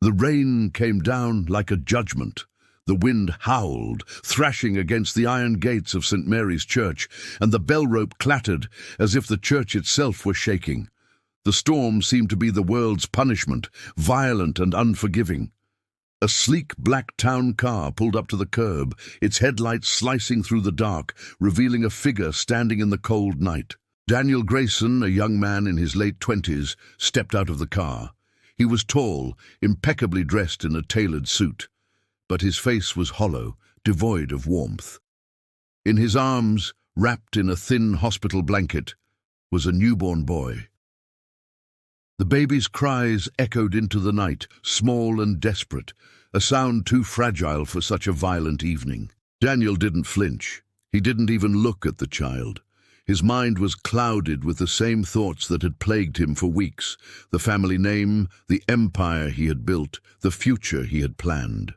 The rain came down like a judgment. The wind howled, thrashing against the iron gates of St. Mary's Church, and the bell rope clattered as if the church itself were shaking. The storm seemed to be the world's punishment, violent and unforgiving. A sleek black town car pulled up to the curb, its headlights slicing through the dark, revealing a figure standing in the cold night. Daniel Grayson, a young man in his late 20s, stepped out of the car. He was tall, impeccably dressed in a tailored suit, but his face was hollow, devoid of warmth. In his arms, wrapped in a thin hospital blanket, was a newborn boy. The baby's cries echoed into the night, small and desperate, a sound too fragile for such a violent evening. Daniel didn't flinch. He didn't even look at the child. His mind was clouded with the same thoughts that had plagued him for weeks: the family name, the empire he had built, the future he had planned.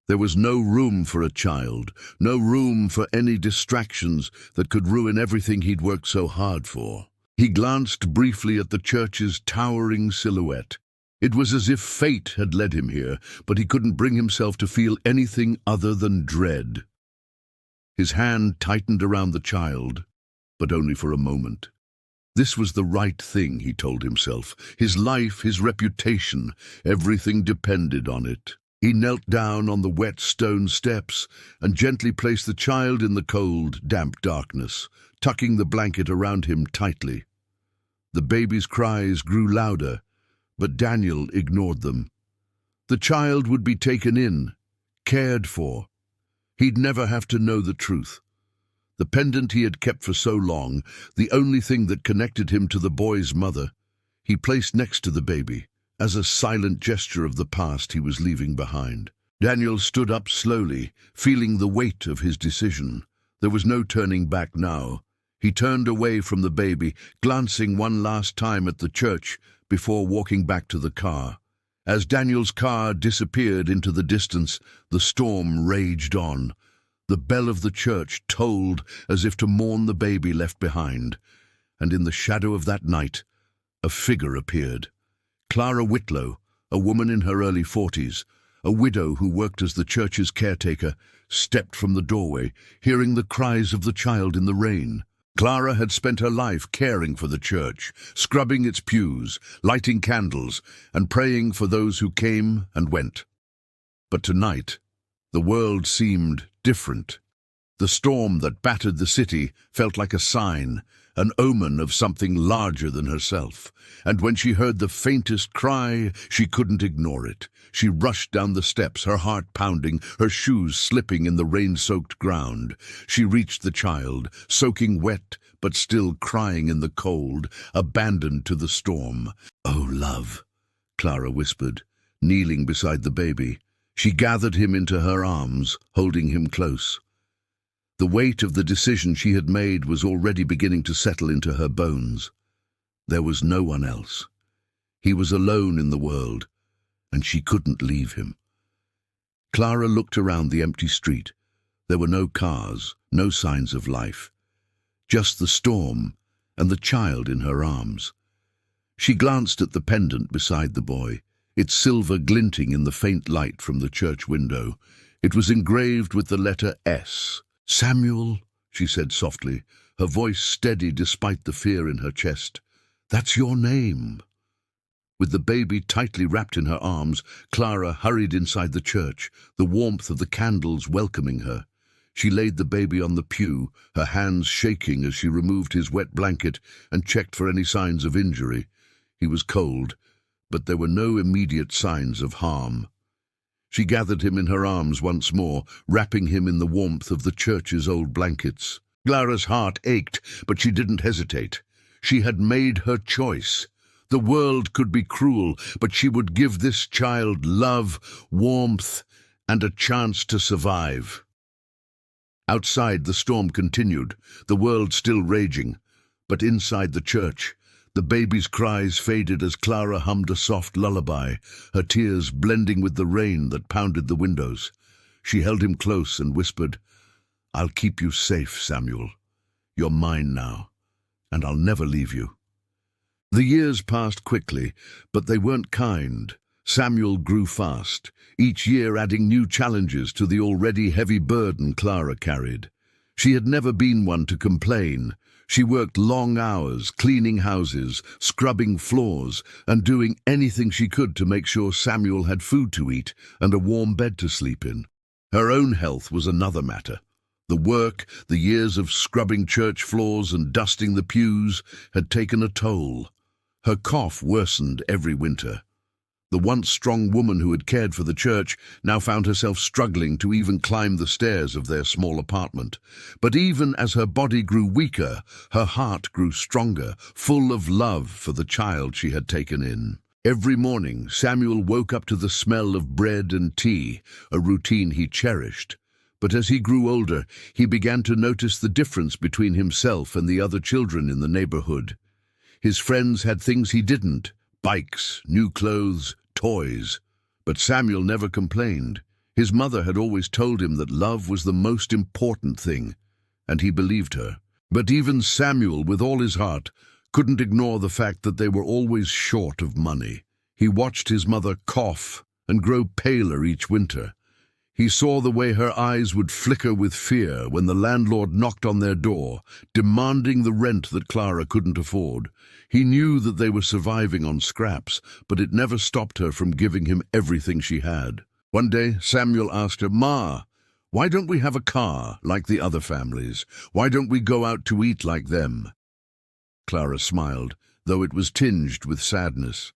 There was no room for a child, no room for any distractions that could ruin everything he'd worked so hard for. He glanced briefly at the church's towering silhouette. It was as if fate had led him here, but he couldn't bring himself to feel anything other than dread. His hand tightened around the child, but only for a moment. This was the right thing, he told himself. His life, his reputation, everything depended on it. He knelt down on the wet stone steps and gently placed the child in the cold, damp darkness, tucking the blanket around him tightly. The baby's cries grew louder, but Daniel ignored them. The child would be taken in, cared for. He'd never have to know the truth. The pendant he had kept for so long, the only thing that connected him to the boy's mother, he placed next to the baby, as a silent gesture of the past he was leaving behind. Daniel stood up slowly, feeling the weight of his decision. There was no turning back now. He turned away from the baby, glancing one last time at the church before walking back to the car. As Daniel's car disappeared into the distance, the storm raged on. The bell of the church tolled as if to mourn the baby left behind, and in the shadow of that night, a figure appeared. Clara Whitlow, a woman in her early 40s, a widow who worked as the church's caretaker, stepped from the doorway, hearing the cries of the child in the rain. Clara had spent her life caring for the church, scrubbing its pews, lighting candles, and praying for those who came and went. But tonight, the world seemed different. The storm that battered the city felt like a sign, an omen of something larger than herself. And when she heard the faintest cry, she couldn't ignore it. She rushed down the steps, her heart pounding, her shoes slipping in the rain-soaked ground. She reached the child, soaking wet but still crying in the cold, abandoned to the storm. "Oh, love," Clara whispered, kneeling beside the baby. She gathered him into her arms, holding him close. The weight of the decision she had made was already beginning to settle into her bones. There was no one else. He was alone in the world, and she couldn't leave him. Clara looked around the empty street. There were no cars, no signs of life. Just the storm and the child in her arms. She glanced at the pendant beside the boy, its silver glinting in the faint light from the church window. It was engraved with the letter S. "Samuel," she said softly, her voice steady despite the fear in her chest. "That's your name." With the baby tightly wrapped in her arms, Clara hurried inside the church, the warmth of the candles welcoming her. She laid the baby on the pew, her hands shaking as she removed his wet blanket and checked for any signs of injury. He was cold, but there were no immediate signs of harm. She gathered him in her arms once more, wrapping him in the warmth of the church's old blankets. Clara's heart ached, but she didn't hesitate. She had made her choice. The world could be cruel, but she would give this child love, warmth, and a chance to survive. Outside, the storm continued, the world still raging. But inside the church, the baby's cries faded as Clara hummed a soft lullaby, her tears blending with the rain that pounded the windows. She held him close and whispered, "I'll keep you safe, Samuel. You're mine now, and I'll never leave you." The years passed quickly, but they weren't kind. Samuel grew fast, each year adding new challenges to the already heavy burden Clara carried. She had never been one to complain. She worked long hours, cleaning houses, scrubbing floors, and doing anything she could to make sure Samuel had food to eat and a warm bed to sleep in. Her own health was another matter. The work, the years of scrubbing church floors and dusting the pews had taken a toll. Her cough worsened every winter. The once strong woman who had cared for the church now found herself struggling to even climb the stairs of their small apartment. But even as her body grew weaker, her heart grew stronger, full of love for the child she had taken in. Every morning, Samuel woke up to the smell of bread and tea, a routine he cherished. But as he grew older, he began to notice the difference between himself and the other children in the neighborhood. His friends had things he didn't: bikes, new clothes, toys. But Samuel never complained. His mother had always told him that love was the most important thing, and he believed her. But even Samuel, with all his heart, couldn't ignore the fact that they were always short of money. He watched his mother cough and grow paler each winter. He saw the way her eyes would flicker with fear when the landlord knocked on their door, demanding the rent that Clara couldn't afford. He knew that they were surviving on scraps, but it never stopped her from giving him everything she had. One day, Samuel asked her, "Ma, why don't we have a car like the other families? Why don't we go out to eat like them?" Clara smiled, though it was tinged with sadness.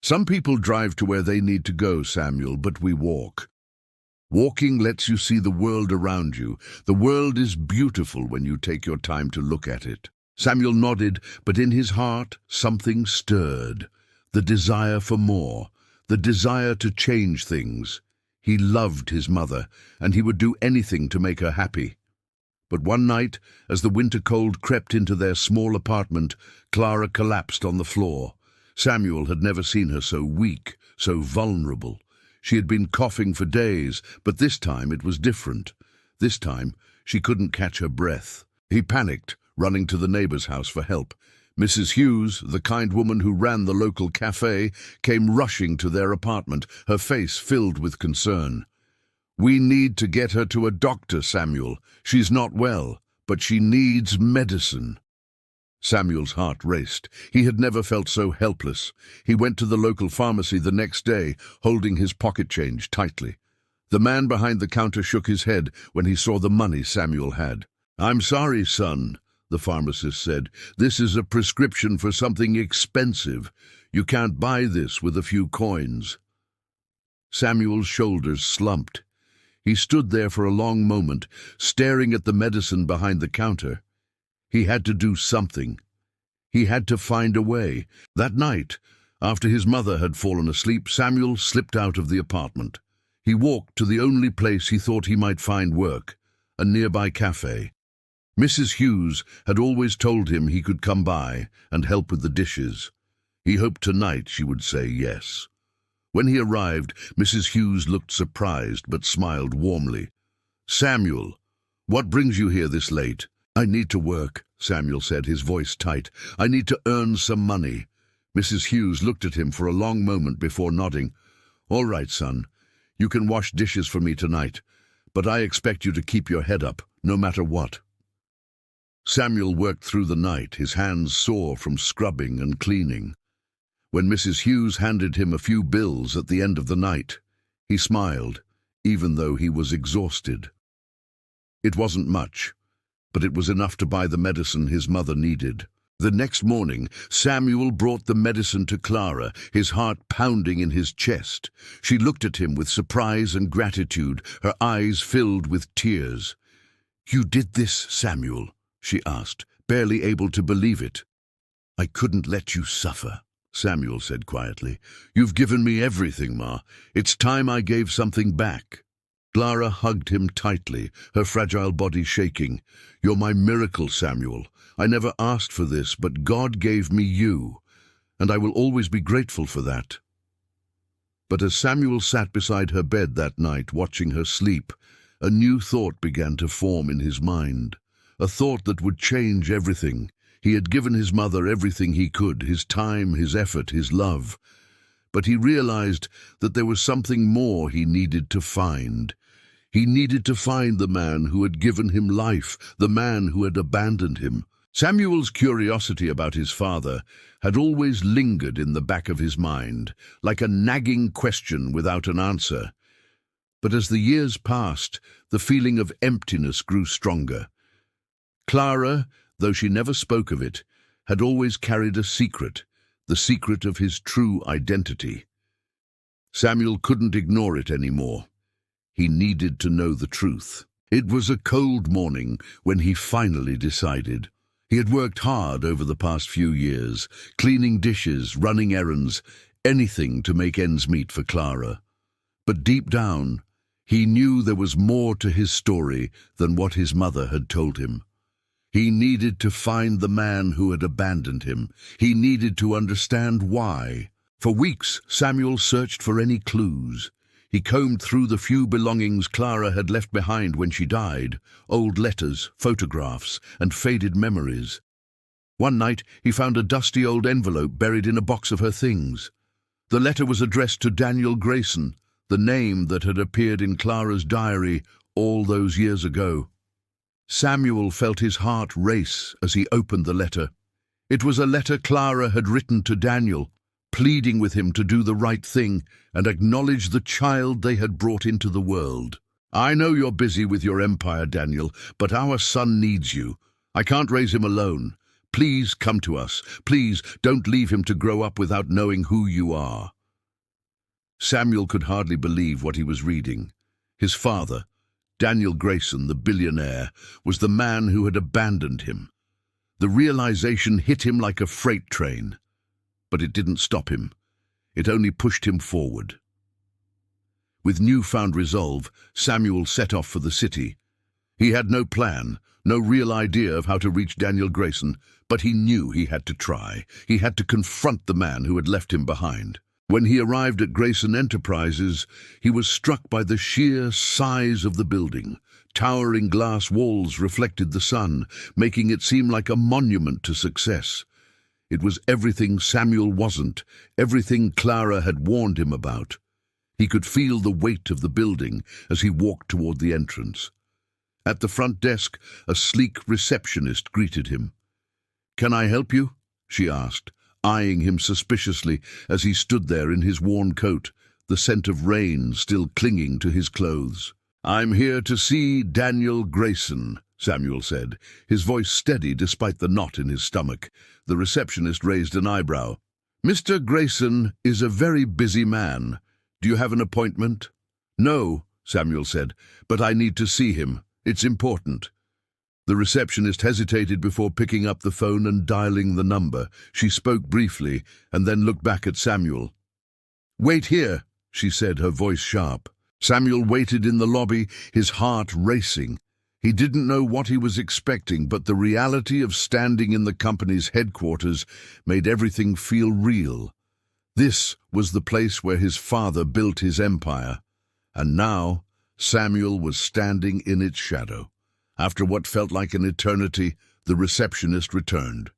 "Some people drive to where they need to go, Samuel, but we walk. Walking lets you see the world around you. The world is beautiful when you take your time to look at it." Samuel nodded, but in his heart something stirred. The desire for more, the desire to change things. He loved his mother, and he would do anything to make her happy. But one night, as the winter cold crept into their small apartment, Clara collapsed on the floor. Samuel had never seen her so weak, so vulnerable. She had been coughing for days, but this time it was different. This time she couldn't catch her breath. He panicked, running to the neighbor's house for help. Mrs. Hughes, the kind woman who ran the local cafe, came rushing to their apartment, her face filled with concern. "We need to get her to a doctor, Samuel. She's not well, but she needs medicine." Samuel's heart raced. He had never felt so helpless. He went to the local pharmacy the next day, holding his pocket change tightly. The man behind the counter shook his head when he saw the money Samuel had. "I'm sorry, son," the pharmacist said. "This is a prescription for something expensive. You can't buy this with a few coins." Samuel's shoulders slumped. He stood there for a long moment, staring at the medicine behind the counter. He had to do something. He had to find a way. That night, after his mother had fallen asleep, Samuel slipped out of the apartment. He walked to the only place he thought he might find work, a nearby cafe. Mrs. Hughes had always told him he could come by and help with the dishes. He hoped tonight she would say yes. When he arrived, Mrs. Hughes looked surprised but smiled warmly. "Samuel, what brings you here this late?" "I need to work," Samuel said, his voice tight. "I need to earn some money." Mrs. Hughes looked at him for a long moment before nodding. "All right, son. You can wash dishes for me tonight, but I expect you to keep your head up, no matter what." Samuel worked through the night, his hands sore from scrubbing and cleaning. When Mrs. Hughes handed him a few bills at the end of the night, he smiled, even though he was exhausted. It wasn't much, but it was enough to buy the medicine his mother needed. The next morning, Samuel brought the medicine to Clara, his heart pounding in his chest. She looked at him with surprise and gratitude, her eyes filled with tears. "You did this, Samuel?" she asked, barely able to believe it. "I couldn't let you suffer," Samuel said quietly. "You've given me everything, Ma. It's time I gave something back." Clara hugged him tightly, her fragile body shaking. "You're my miracle, Samuel. I never asked for this, but God gave me you, and I will always be grateful for that." But as Samuel sat beside her bed that night, watching her sleep, a new thought began to form in his mind. A thought that would change everything. He had given his mother everything he could, his time, his effort, his love. but he realized that there was something more he needed to find. He needed to find the man who had given him life, the man who had abandoned him. Samuel's curiosity about his father had always lingered in the back of his mind, like a nagging question without an answer. But as the years passed, the feeling of emptiness grew stronger. Clara, though she never spoke of it, had always carried a secret, the secret of his true identity. Samuel couldn't ignore it anymore. He needed to know the truth. It was a cold morning when he finally decided. He had worked hard over the past few years, cleaning dishes, running errands, anything to make ends meet for Clara. But deep down, he knew there was more to his story than what his mother had told him. He needed to find the man who had abandoned him. He needed to understand why. For weeks, Samuel searched for any clues. He combed through the few belongings Clara had left behind when she died, old letters, photographs, and faded memories. One night, he found a dusty old envelope buried in a box of her things. The letter was addressed to Daniel Grayson, the name that had appeared in Clara's diary all those years ago. Samuel felt his heart race as he opened the letter. It was a letter Clara had written to Daniel, pleading with him to do the right thing and acknowledge the child they had brought into the world. "I know you're busy with your empire, Daniel, but our son needs you. I can't raise him alone. Please come to us. Please don't leave him to grow up without knowing who you are." Samuel could hardly believe what he was reading. His father, Daniel Grayson, the billionaire, was the man who had abandoned him. The realization hit him like a freight train. But it didn't stop him. It only pushed him forward. With newfound resolve, Samuel set off for the city. He had no plan, no real idea of how to reach Daniel Grayson, but he knew he had to try. He had to confront the man who had left him behind. When he arrived at Grayson Enterprises, he was struck by the sheer size of the building. Towering glass walls reflected the sun, making it seem like a monument to success. It was everything Samuel wasn't, everything Clara had warned him about. He could feel the weight of the building as he walked toward the entrance. At the front desk, a sleek receptionist greeted him. "Can I help you?" she asked, eyeing him suspiciously as he stood there in his worn coat, the scent of rain still clinging to his clothes. "I'm here to see Daniel Grayson," Samuel said, his voice steady despite the knot in his stomach. The receptionist raised an eyebrow. "Mr. Grayson is a very busy man. Do you have an appointment?" "No," Samuel said, "but I need to see him. It's important." The receptionist hesitated before picking up the phone and dialing the number. She spoke briefly and then looked back at Samuel. "Wait here," she said, her voice sharp. Samuel waited in the lobby, his heart racing. He didn't know what he was expecting, but the reality of standing in the company's headquarters made everything feel real. This was the place where his father built his empire, and now Samuel was standing in its shadow. After what felt like an eternity, the receptionist returned.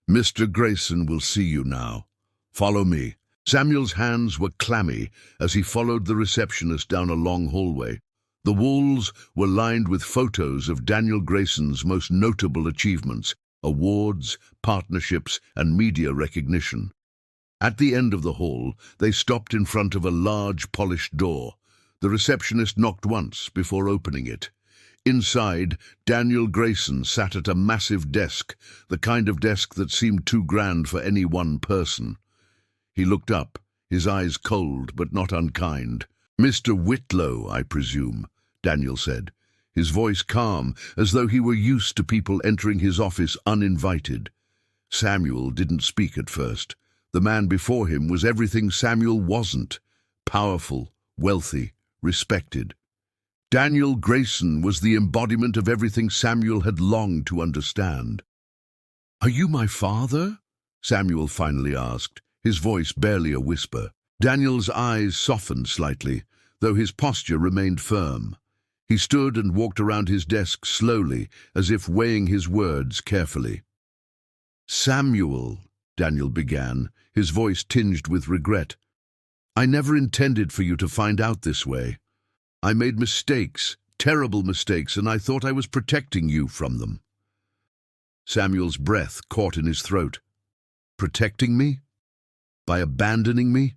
"Mr. Grayson will see you now. Follow me." Samuel's hands were clammy as he followed the receptionist down a long hallway. The walls were lined with photos of Daniel Grayson's most notable achievements, awards, partnerships, and media recognition. At the end of the hall, they stopped in front of a large, polished door. The receptionist knocked once before opening it. Inside, Daniel Grayson sat at a massive desk, the kind of desk that seemed too grand for any one person. He looked up, his eyes cold but not unkind. "Mr. Whitlow, I presume," Daniel said, his voice calm, as though he were used to people entering his office uninvited. Samuel didn't speak at first. The man before him was everything Samuel wasn't: powerful, wealthy, respected. Daniel Grayson was the embodiment of everything Samuel had longed to understand. "Are you my father?" Samuel finally asked, his voice barely a whisper. Daniel's eyes softened slightly, though his posture remained firm. He stood and walked around his desk slowly, as if weighing his words carefully. "Samuel," Daniel began, his voice tinged with regret, I never intended for you to find out this way. I made mistakes, terrible mistakes, and I thought I was protecting you from them." Samuel's breath caught in his throat. Protecting me? By abandoning me?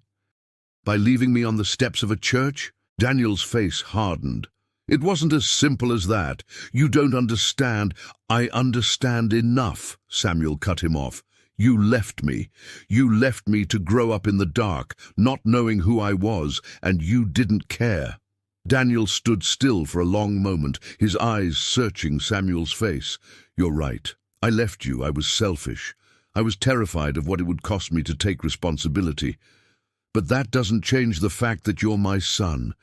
By leaving me on the steps of a church? Daniel's face hardened. "It wasn't as simple as that. You don't understand." "I understand enough," Samuel cut him off. "You left me. You left me to grow up in the dark, not knowing who I was, and you didn't care." Daniel stood still for a long moment, his eyes searching Samuel's face. "You're right. I left you. I was selfish. I was terrified of what it would cost me to take responsibility. But that doesn't change the fact that you're my son.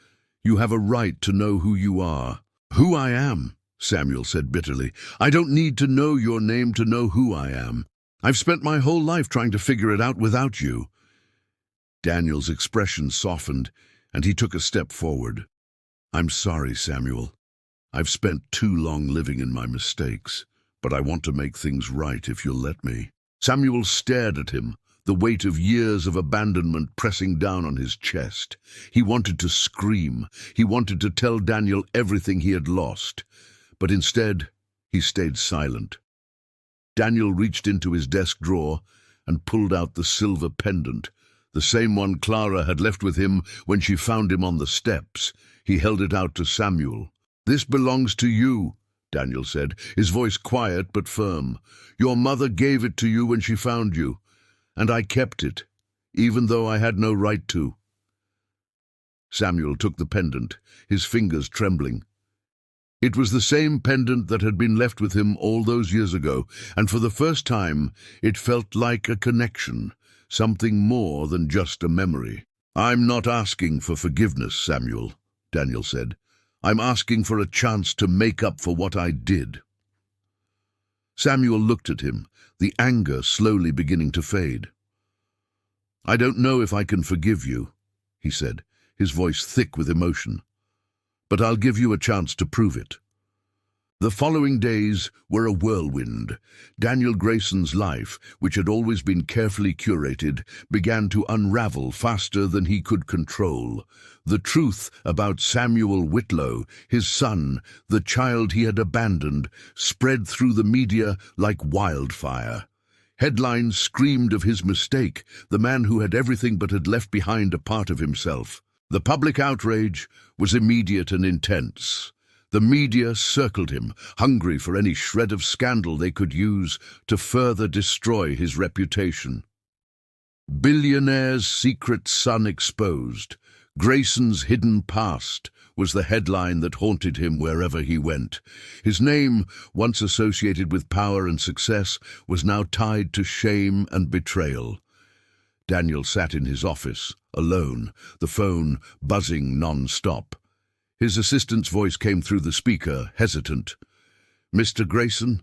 You have a right to know who you are." "Who I am," Samuel said bitterly. "I don't need to know your name to know who I am. I've spent my whole life trying to figure it out without you." Daniel's expression softened, and he took a step forward. "I'm sorry, Samuel. I've spent too long living in my mistakes, but I want to make things right if you'll let me." Samuel stared at him, the weight of years of abandonment pressing down on his chest. He wanted to scream. He wanted to tell Daniel everything he had lost. But instead, he stayed silent. Daniel reached into his desk drawer and pulled out the silver pendant, the same one Clara had left with him when she found him on the steps. He held it out to Samuel. "This belongs to you," Daniel said, his voice quiet but firm. "Your mother gave it to you when she found you, and I kept it, even though I had no right to." Samuel took the pendant, his fingers trembling. It was the same pendant that had been left with him all those years ago, and for the first time it felt like a connection, something more than just a memory. "I'm not asking for forgiveness, Samuel," Daniel said. "I'm asking for a chance to make up for what I did." Samuel looked at him, the anger slowly beginning to fade. "I don't know if I can forgive you," he said, his voice thick with emotion. "But I'll give you a chance to prove it." The following days were a whirlwind. Daniel Grayson's life, which had always been carefully curated, began to unravel faster than he could control. The truth about Samuel Whitlow, his son, the child he had abandoned, spread through the media like wildfire. Headlines screamed of his mistake, the man who had everything but had left behind a part of himself. The public outrage was immediate and intense. The media circled him, hungry for any shred of scandal they could use to further destroy his reputation. "Billionaire's secret son exposed. Grayson's hidden past" was the headline that haunted him wherever he went. His name, once associated with power and success, was now tied to shame and betrayal. Daniel sat in his office, alone, the phone buzzing non-stop. His assistant's voice came through the speaker, hesitant. "Mr. Grayson,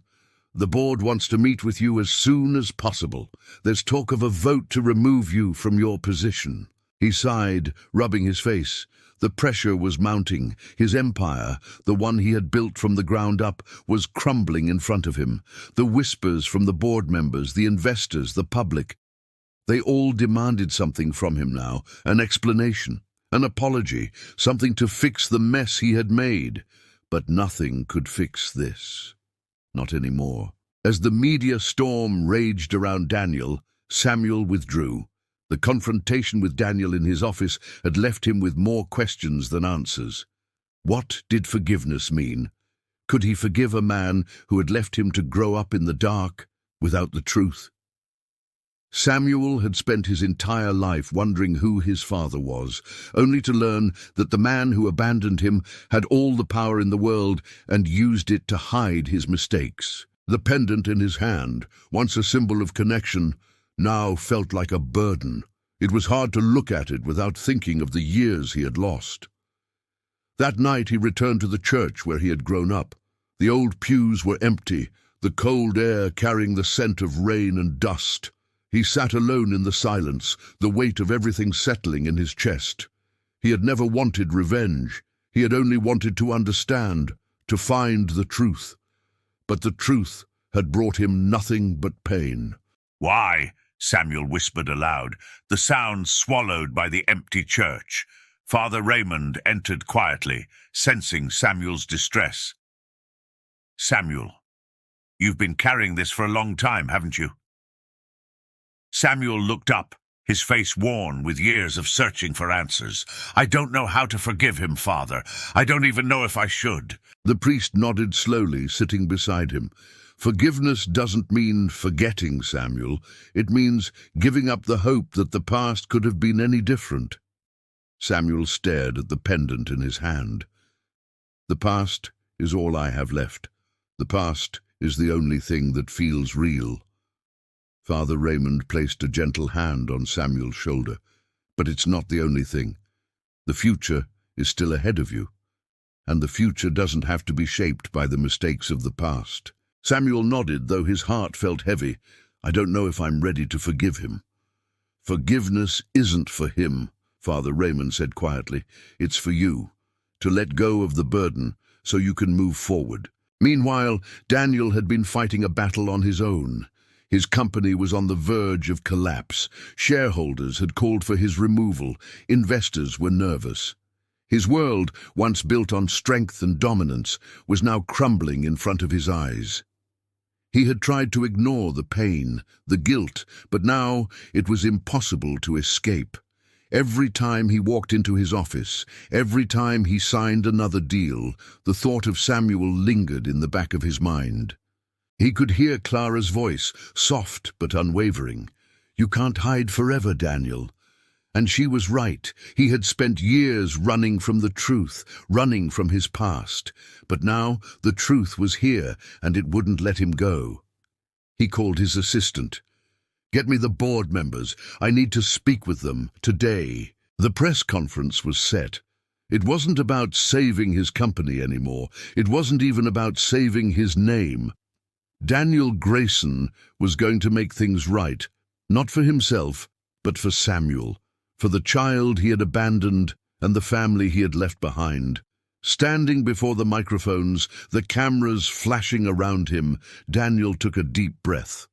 the board wants to meet with you as soon as possible. There's talk of a vote to remove you from your position." He sighed, rubbing his face. The pressure was mounting. His empire, the one he had built from the ground up, was crumbling in front of him. The whispers from the board members, the investors, the public. They all demanded something from him now, an explanation. An apology, something to fix the mess he had made. But nothing could fix this. Not anymore. As the media storm raged around Daniel, Samuel withdrew. The confrontation with Daniel in his office had left him with more questions than answers. What did forgiveness mean? Could he forgive a man who had left him to grow up in the dark without the truth? Samuel had spent his entire life wondering who his father was, only to learn that the man who abandoned him had all the power in the world and used it to hide his mistakes. The pendant in his hand, once a symbol of connection, now felt like a burden. It was hard to look at it without thinking of the years he had lost. That night he returned to the church where he had grown up. The old pews were empty, the cold air carrying the scent of rain and dust. He sat alone in the silence, the weight of everything settling in his chest. He had never wanted revenge. He had only wanted to understand, to find the truth. But the truth had brought him nothing but pain. "Why?" Samuel whispered aloud, the sound swallowed by the empty church. Father Raymond entered quietly, sensing Samuel's distress. "Samuel, you've been carrying this for a long time, haven't you?" Samuel looked up, his face worn with years of searching for answers. "I don't know how to forgive him, Father. I don't even know if I should." The priest nodded slowly, sitting beside him. Forgiveness doesn't mean forgetting, Samuel. It means giving up the hope that the past could have been any different. Samuel stared at the pendant in his hand. The past is all I have left. The past is the only thing that feels real. Father Raymond placed a gentle hand on Samuel's shoulder. But it's not the only thing. The future is still ahead of you. And the future doesn't have to be shaped by the mistakes of the past. Samuel nodded, though his heart felt heavy. I don't know if I'm ready to forgive him. Forgiveness isn't for him, Father Raymond said quietly. It's for you, to let go of the burden so you can move forward. Meanwhile, Daniel had been fighting a battle on his own. His company was on the verge of collapse. Shareholders had called for his removal. Investors were nervous. His world, once built on strength and dominance, was now crumbling in front of his eyes. He had tried to ignore the pain, the guilt, but now it was impossible to escape. Every time he walked into his office, every time he signed another deal, the thought of Samuel lingered in the back of his mind. He could hear Clara's voice, soft but unwavering. "You can't hide forever, Daniel." And she was right. He had spent years running from the truth, running from his past. But now the truth was here, and it wouldn't let him go. He called his assistant. "Get me the board members. I need to speak with them today." The press conference was set. It wasn't about saving his company anymore. It wasn't even about saving his name. Daniel Grayson was going to make things right, not for himself, but for Samuel, for the child he had abandoned and the family he had left behind. Standing before the microphones, the cameras flashing around him, Daniel took a deep breath.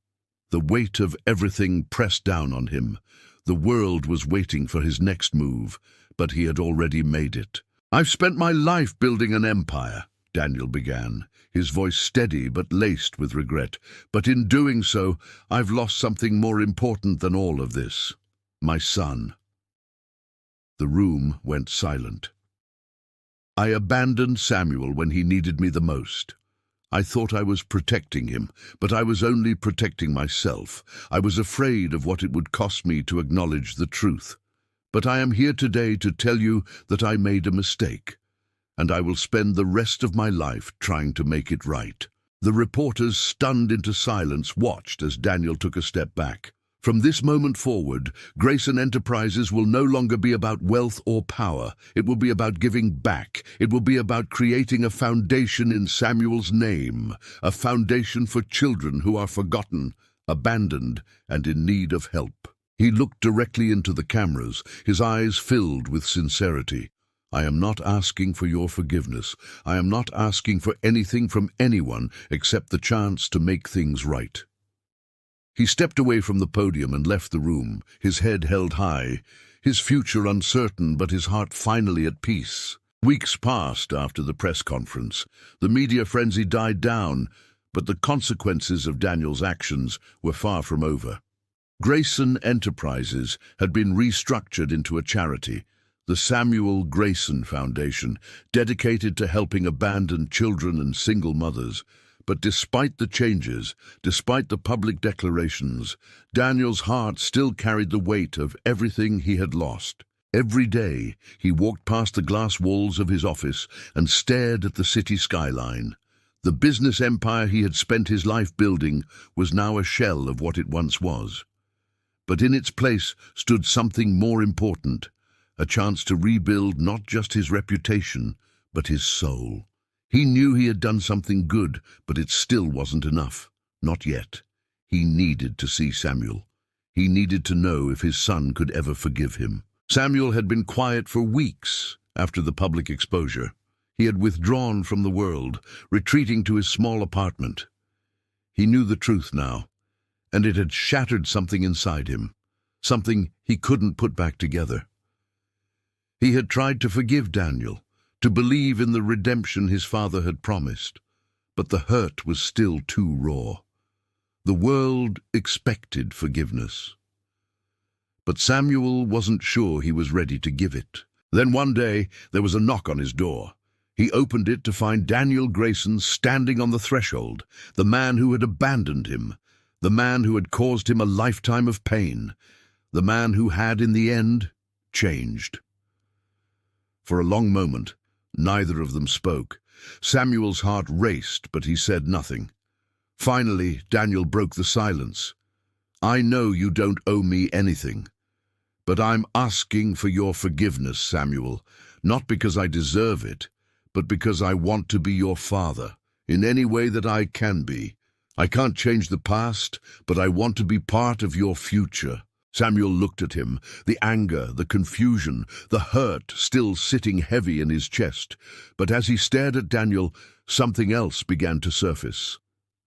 The weight of everything pressed down on him. The world was waiting for his next move, but he had already made it. "I've spent my life building an empire," Daniel began, his voice steady but laced with regret. "But in doing so, I've lost something more important than all of this. My son." The room went silent. "I abandoned Samuel when he needed me the most. I thought I was protecting him, but I was only protecting myself. I was afraid of what it would cost me to acknowledge the truth. But I am here today to tell you that I made a mistake, and I will spend the rest of my life trying to make it right." The reporters, stunned into silence, watched as Daniel took a step back. From this moment forward, Grayson Enterprises will no longer be about wealth or power. It will be about giving back. It will be about creating a foundation in Samuel's name, a foundation for children who are forgotten, abandoned, and in need of help. He looked directly into the cameras, his eyes filled with sincerity. "I am not asking for your forgiveness. I am not asking for anything from anyone except the chance to make things right." He stepped away from the podium and left the room, his head held high, his future uncertain but his heart finally at peace. Weeks passed after the press conference. The media frenzy died down, but the consequences of Daniel's actions were far from over. Grayson Enterprises had been restructured into a charity, the Samuel Grayson Foundation, dedicated to helping abandoned children and single mothers. But despite the changes, despite the public declarations, Daniel's heart still carried the weight of everything he had lost. Every day, he walked past the glass walls of his office and stared at the city skyline. The business empire he had spent his life building was now a shell of what it once was. But in its place stood something more important, a chance to rebuild not just his reputation, but his soul. He knew he had done something good, but it still wasn't enough. Not yet. He needed to see Samuel. He needed to know if his son could ever forgive him. Samuel had been quiet for weeks after the public exposure. He had withdrawn from the world, retreating to his small apartment. He knew the truth now, and it had shattered something inside him, something he couldn't put back together. He had tried to forgive Daniel, to believe in the redemption his father had promised, but the hurt was still too raw. The world expected forgiveness. But Samuel wasn't sure he was ready to give it. Then one day there was a knock on his door. He opened it to find Daniel Grayson standing on the threshold, the man who had abandoned him, the man who had caused him a lifetime of pain, the man who had, in the end, changed. For a long moment, neither of them spoke. Samuel's heart raced, but he said nothing. Finally, Daniel broke the silence. "I know you don't owe me anything, but I'm asking for your forgiveness, Samuel, not because I deserve it, but because I want to be your father, in any way that I can be. I can't change the past, but I want to be part of your future." Samuel looked at him, the anger, the confusion, the hurt still sitting heavy in his chest. But as he stared at Daniel, something else began to surface.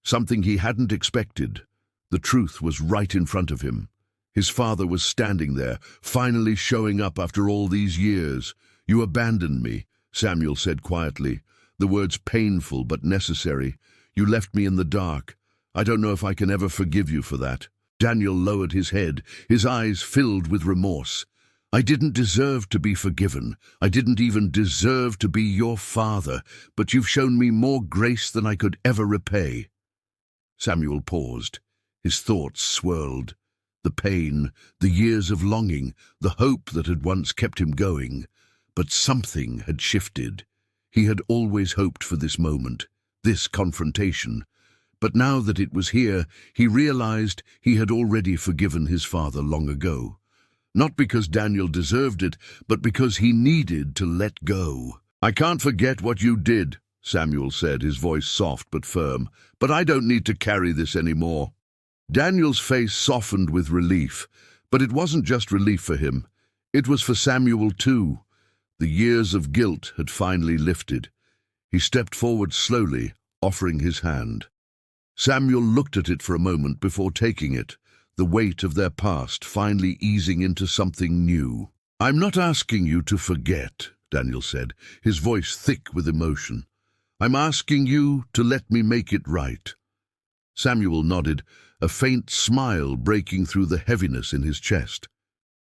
Something he hadn't expected. The truth was right in front of him. His father was standing there, finally showing up after all these years. "You abandoned me," Samuel said quietly, the words painful but necessary. "You left me in the dark. I don't know if I can ever forgive you for that." Daniel lowered his head, his eyes filled with remorse. "I didn't deserve to be forgiven. I didn't even deserve to be your father, but you've shown me more grace than I could ever repay." Samuel paused. His thoughts swirled. The pain, the years of longing, the hope that had once kept him going. But something had shifted. He had always hoped for this moment, this confrontation. But now that it was here, he realized he had already forgiven his father long ago. Not because Daniel deserved it, but because he needed to let go. "I can't forget what you did," Samuel said, his voice soft but firm, "but I don't need to carry this anymore." Daniel's face softened with relief, but it wasn't just relief for him. It was for Samuel too. The years of guilt had finally lifted. He stepped forward slowly, offering his hand. Samuel looked at it for a moment before taking it, the weight of their past finally easing into something new. "I'm not asking you to forget," Daniel said, his voice thick with emotion. "I'm asking you to let me make it right." Samuel nodded, a faint smile breaking through the heaviness in his chest.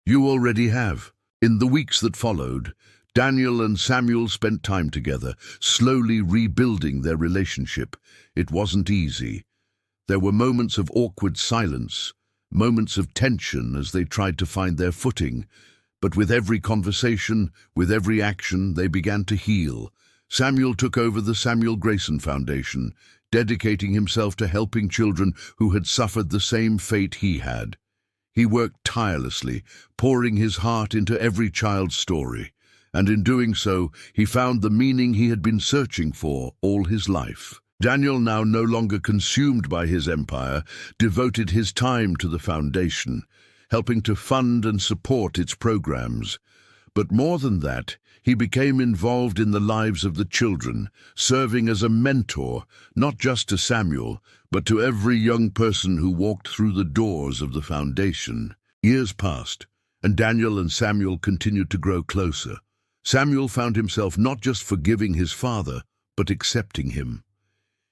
"You already have." In the weeks that followed, Daniel and Samuel spent time together, slowly rebuilding their relationship. It wasn't easy. There were moments of awkward silence, moments of tension as they tried to find their footing. But with every conversation, with every action, they began to heal. Samuel took over the Samuel Grayson Foundation, dedicating himself to helping children who had suffered the same fate he had. He worked tirelessly, pouring his heart into every child's story. And in doing so, he found the meaning he had been searching for all his life. Daniel, now no longer consumed by his empire, devoted his time to the foundation, helping to fund and support its programs. But more than that, he became involved in the lives of the children, serving as a mentor, not just to Samuel, but to every young person who walked through the doors of the foundation. Years passed, and Daniel and Samuel continued to grow closer. Samuel found himself not just forgiving his father, but accepting him.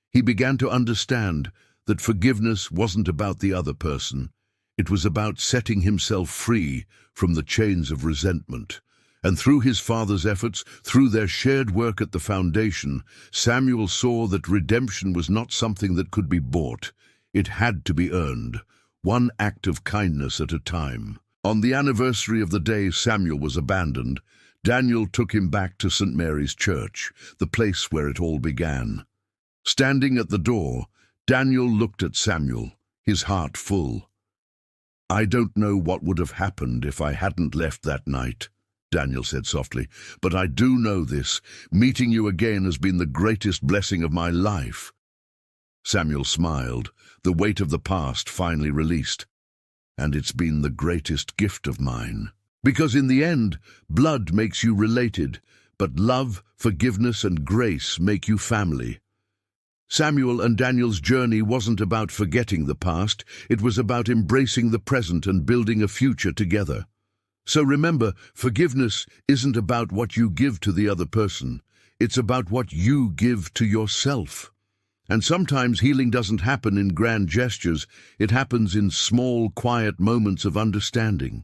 He began to understand that forgiveness wasn't about the other person. It was about setting himself free from the chains of resentment. And through his father's efforts, through their shared work at the foundation, Samuel saw that redemption was not something that could be bought. It had to be earned, one act of kindness at a time. On the anniversary of the day Samuel was abandoned, Daniel took him back to St. Mary's Church, the place where it all began. Standing at the door, Daniel looked at Samuel, his heart full. "I don't know what would have happened if I hadn't left that night," Daniel said softly, "but I do know this. Meeting you again has been the greatest blessing of my life." Samuel smiled, the weight of the past finally released. "And it's been the greatest gift of mine. Because in the end, blood makes you related, but love, forgiveness, and grace make you family." Samuel and Daniel's journey wasn't about forgetting the past, it was about embracing the present and building a future together. So remember, forgiveness isn't about what you give to the other person, it's about what you give to yourself. And sometimes healing doesn't happen in grand gestures, it happens in small, quiet moments of understanding.